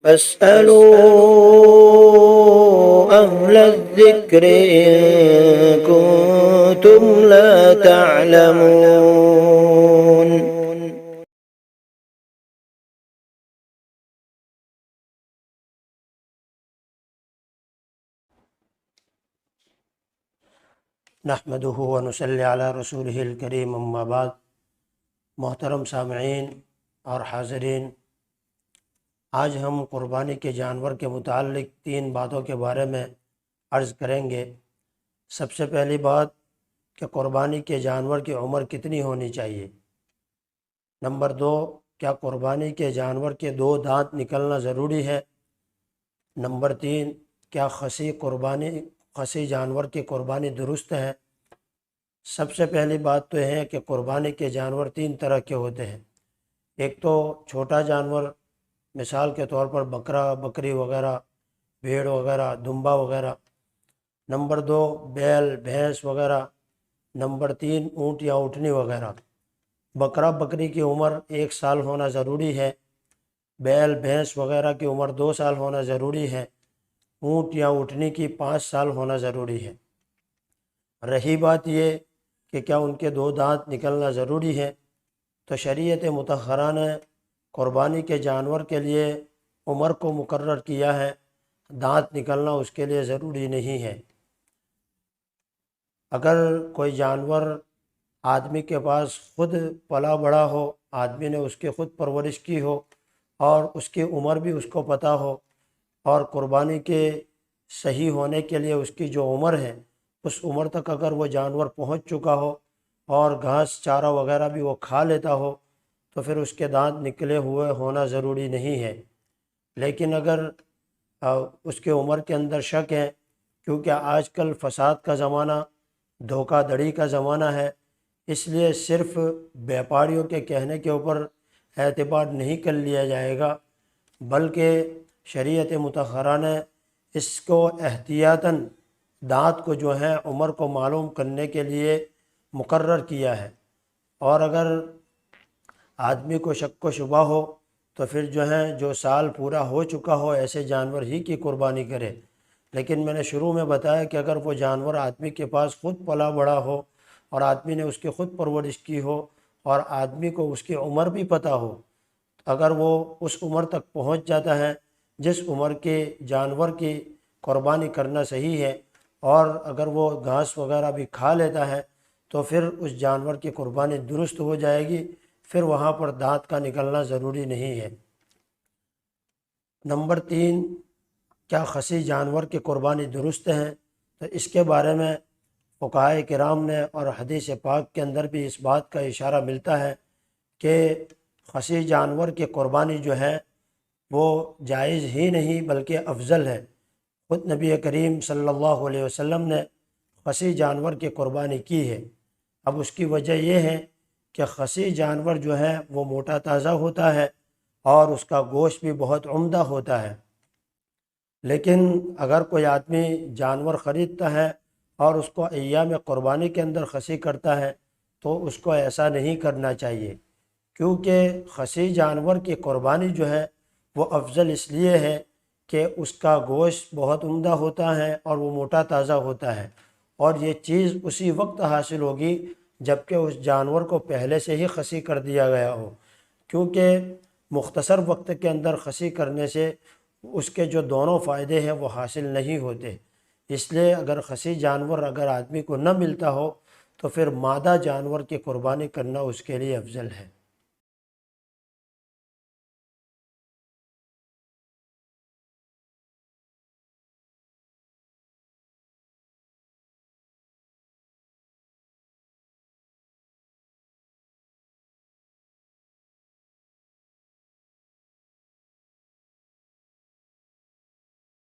فاسألوا أهل الذكر إن كنتم لا تعلمون. نحمده ونصلی علی رسولہ الکریم، اما بعد. محترم سامعین اور حاضرین، آج ہم قربانی کے جانور کے متعلق 3 باتوں کے بارے میں عرض کریں گے. سب سے پہلی بات کہ قربانی کے جانور کی عمر کتنی ہونی چاہیے. نمبر 2، کیا قربانی کے جانور کے 2 دانت نکلنا ضروری ہے. نمبر 3، کیا خصی جانور کی قربانی درست ہے. سب سے پہلی بات تو ہے کہ قربانی کے جانور 3 طرح کے ہوتے ہیں. ایک تو چھوٹا جانور، مثال کے طور پر بکرا، بکری وغیرہ، بھیڑ وغیرہ، دمبا وغیرہ. نمبر 2، بیل، بھینس وغیرہ. نمبر 3، اونٹ یا اونٹنی وغیرہ. بکرا بکری کی عمر 1 سال ہونا ضروری ہے. بیل بھینس وغیرہ کی عمر 2 سال ہونا ضروری ہے. اونٹ یا اونٹنی کی 5 سال ہونا ضروری ہے. رہی بات یہ کہ کیا ان کے 2 دانت نکلنا ضروری ہے، تو شریعت مطہرہ نے قربانی کے جانور کے لیے عمر کو مقرر کیا ہے. دانت نکلنا اس کے لیے ضروری نہیں ہے. اگر کوئی جانور آدمی کے پاس خود پلا بڑا ہو، آدمی نے اس کی خود پرورش کی ہو اور اس کی عمر بھی اس کو پتہ ہو، اور قربانی کے صحیح ہونے کے لیے اس کی جو عمر ہے اس عمر تک اگر وہ جانور پہنچ چکا ہو اور گھاس چارہ وغیرہ بھی وہ کھا لیتا ہو، تو پھر اس کے دانت نکلے ہوئے ہونا ضروری نہیں ہے. لیکن اگر اس کے عمر کے اندر شک ہے، کیونکہ آج کل فساد کا زمانہ، دھوکہ دھڑی کا زمانہ ہے، اس لیے صرف بیپاریوں کے کہنے کے اوپر اعتبار نہیں کر لیا جائے گا، بلکہ شریعت مطہرہ نے اس کو احتیاطاً دانت کو جو ہے عمر کو معلوم کرنے کے لیے مقرر کیا ہے. اور اگر آدمی کو شک و شبہ ہو تو پھر جو ہے جو سال پورا ہو چکا ہو ایسے جانور ہی کی قربانی کرے. لیکن میں نے شروع میں بتایا کہ اگر وہ جانور آدمی کے پاس خود پلا بڑا ہو اور آدمی نے اس کی خود پرورش کی ہو اور آدمی کو اس کی عمر بھی پتہ ہو، اگر وہ اس عمر تک پہنچ جاتا ہے جس عمر کے جانور کی قربانی کرنا صحیح ہے، اور اگر وہ گھاس وغیرہ بھی کھا لیتا ہے، تو پھر اس جانور کی قربانی درست ہو جائے گی. پھر وہاں پر دانت کا نکلنا ضروری نہیں ہے. نمبر 3، کیا خصی جانور کی قربانی درست ہے. تو اس کے بارے میں فقہاء کرام نے اور حدیث پاک کے اندر بھی اس بات کا اشارہ ملتا ہے کہ خصی جانور کی قربانی جو ہے وہ جائز ہی نہیں بلکہ افضل ہے. خود نبی کریم صلی اللہ علیہ وسلم نے خصی جانور کی قربانی کی ہے. اب اس کی وجہ یہ ہے کہ خصی جانور جو ہے وہ موٹا تازہ ہوتا ہے اور اس کا گوشت بھی بہت عمدہ ہوتا ہے. لیکن اگر کوئی آدمی جانور خریدتا ہے اور اس کو ایام قربانی کے اندر خصی کرتا ہے تو اس کو ایسا نہیں کرنا چاہیے، کیونکہ خصی جانور کی قربانی جو ہے وہ افضل اس لیے ہے کہ اس کا گوشت بہت عمدہ ہوتا ہے اور وہ موٹا تازہ ہوتا ہے، اور یہ چیز اسی وقت حاصل ہوگی جبکہ اس جانور کو پہلے سے ہی خصی کر دیا گیا ہو. کیونکہ مختصر وقت کے اندر خصی کرنے سے اس کے جو دونوں فائدے ہیں وہ حاصل نہیں ہوتے. اس لیے اگر خصی جانور اگر آدمی کو نہ ملتا ہو تو پھر مادہ جانور کی قربانی کرنا اس کے لیے افضل ہے.